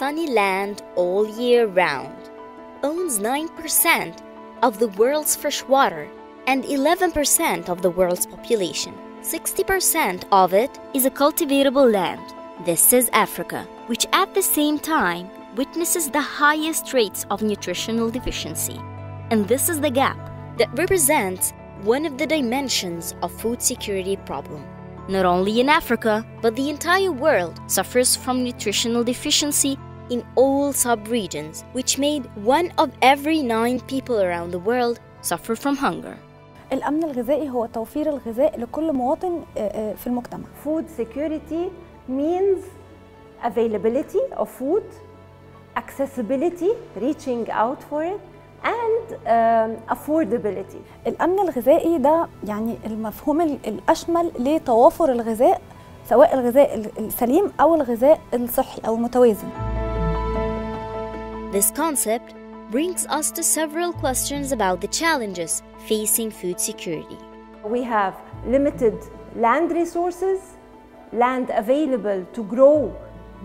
sunny land all year round, owns 9% of the world's fresh water and 11% of the world's population. 60% of it is a cultivatable land. This is Africa, which at the same time witnesses the highest rates of nutritional deficiency. And this is the gap that represents one of the dimensions of food security problem. Not only in Africa, but the entire world suffers from nutritional deficiency in all sub-regions, which made 1 of every 9 people around the world suffer from hunger. الأمن الغذائي هو توفير الغذاء لكل مواطن في المجتمع. Food security means availability of food, accessibility, reaching out for it, and affordability. الأمن الغذائي ده يعني المفهوم الأشمل لتوافر الغذاء، سواء الغذاء السليم أو الغذاء الصحي أو المتوازن. This concept brings us to several questions about the challenges facing food security. We have limited land resources, land available to grow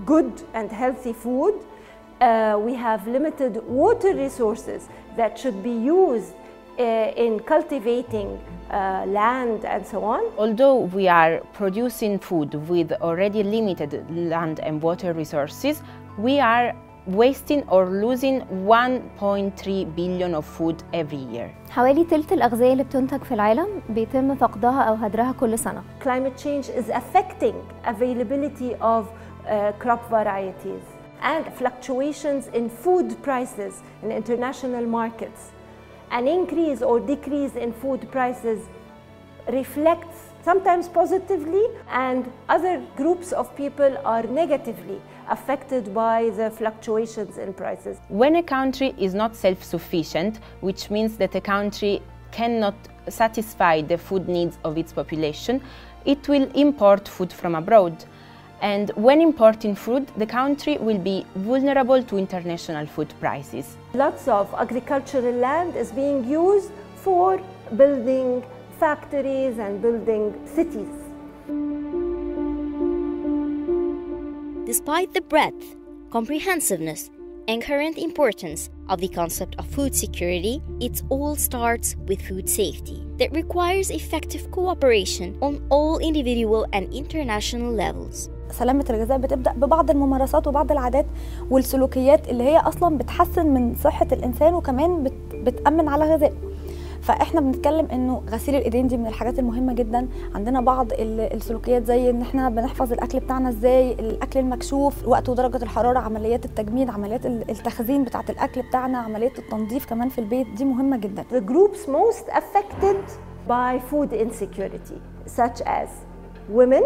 good and healthy food. We have limited water resources that should be used in cultivating land and so on. Although we are producing food with already limited land and water resources, we are wasting or losing 1.3 billion of food every year. حوالي تلت الأغذية اللي بتنتج في العالم بيتم فقدها أو هدرها كل سنة. Climate change is affecting availability of crop varieties, and fluctuations in food prices in international markets. An increase or decrease in food prices reflects sometimes positively, and other groups of people are negatively affected by the fluctuations in prices. When a country is not self-sufficient, which means that a country cannot satisfy the food needs of its population, it will import food from abroad. And when importing food, the country will be vulnerable to international food prices. Lots of agricultural land is being used for building factories and building cities. Despite the breadth, comprehensiveness, and current importance of the concept of food security, it all starts with food safety that requires effective cooperation on all individual and international levels. سلامة الغذاء بتبدأ ببعض الممارسات وبعض العادات والسلوكيات اللي هي أصلاً بتحسن من صحة الإنسان وكمان بتأمن على غذائه. فإحنا بنتكلم إنه غسيل الإيدين دي من الحاجات المهمة جداً. عندنا بعض السلوكيات زي إن إحنا بنحفظ الأكل بتاعنا إزاي، الأكل المكشوف، وقت ودرجة الحرارة، عمليات التجميد، عمليات التخزين بتاعة الأكل بتاعنا، عمليات التنظيف كمان في البيت، دي مهمة جداً. The groups most affected by food insecurity, such as women,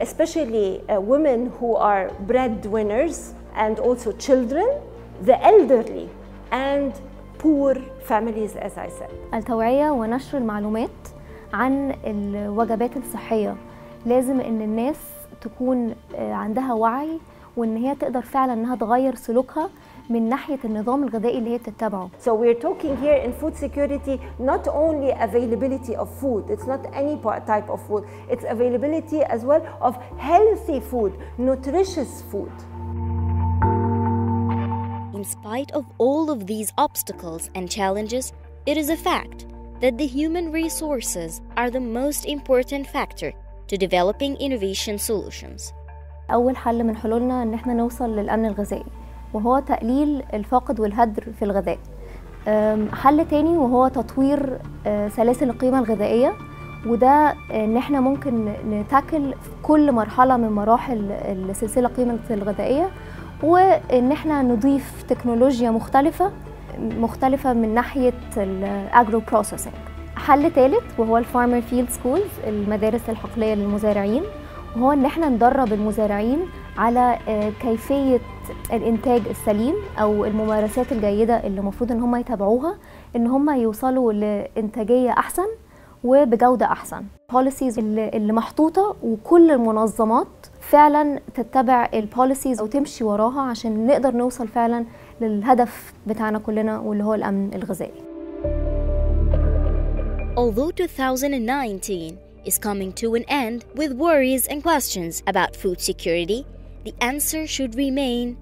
especially women who are breadwinners, and also children, the elderly, and poor families, as I said. التوعية ونشر المعلومات عن الوجبات الصحية، لازم إن الناس تكون عندها وعي وإن هي تقدر فعلاً إنها تغير سلوكها من ناحية النظام الغذائي اللي هي بتتبعه. So we're talking here in food security not only availability of food, it's not any type of food, it's availability as well of healthy food, nutritious food. In spite of all of these obstacles and challenges, it is a fact that the human resources are the most important factor to developing innovation solutions. أول حل من حلولنا إن إحنا نوصل للأمن الغذائي، وهو تقليل الفقد والهدر في الغذاء. حل تاني وهو تطوير سلاسل القيمة الغذائية، وده إن إحنا ممكن نتاكل كل مرحلة من مراحل السلسلة القيمة الغذائية، وإن إحنا نضيف تكنولوجيا مختلفة من ناحية الأجرو بروسيسنج. حل ثالث وهو الفارمر فيلد سكولز، المدارس الحقلية للمزارعين، وهو إن إحنا ندرب المزارعين على كيفية الإنتاج السليم أو الممارسات الجيدة اللي المفروض إن هم يتابعوها، إن هم يوصلوا لإنتاجية أحسن وبجودة أحسن. policies اللي محطوطة، وكل المنظمات فعلا تتبع البوليسيز وتمشي وراها عشان نقدر نوصل فعلا للهدف بتاعنا كلنا واللي هو الأمن الغذائي. Although 2019 is coming to an end with worries and questions about food security, the answer should remain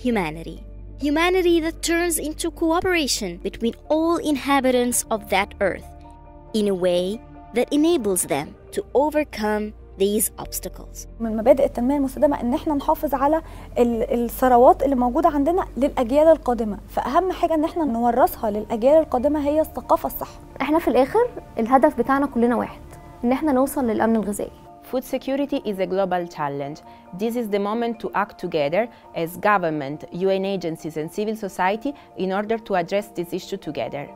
humanity. Humanity that turns into cooperation between all inhabitants of that earth in a way that enables them to overcome these obstacles. من مبادئ التنمية المستدامة إن إحنا نحافظ على الثروات اللي موجودة عندنا للأجيال القادمة، فأهم حاجة إن إحنا نورثها للأجيال القادمة هي الثقافة الصح. إحنا في الآخر الهدف بتاعنا كلنا واحد، إن إحنا نوصل للأمن الغذائي. Food security is a global challenge. This is the moment to act together as government, UN agencies and civil society in order to address this issue together.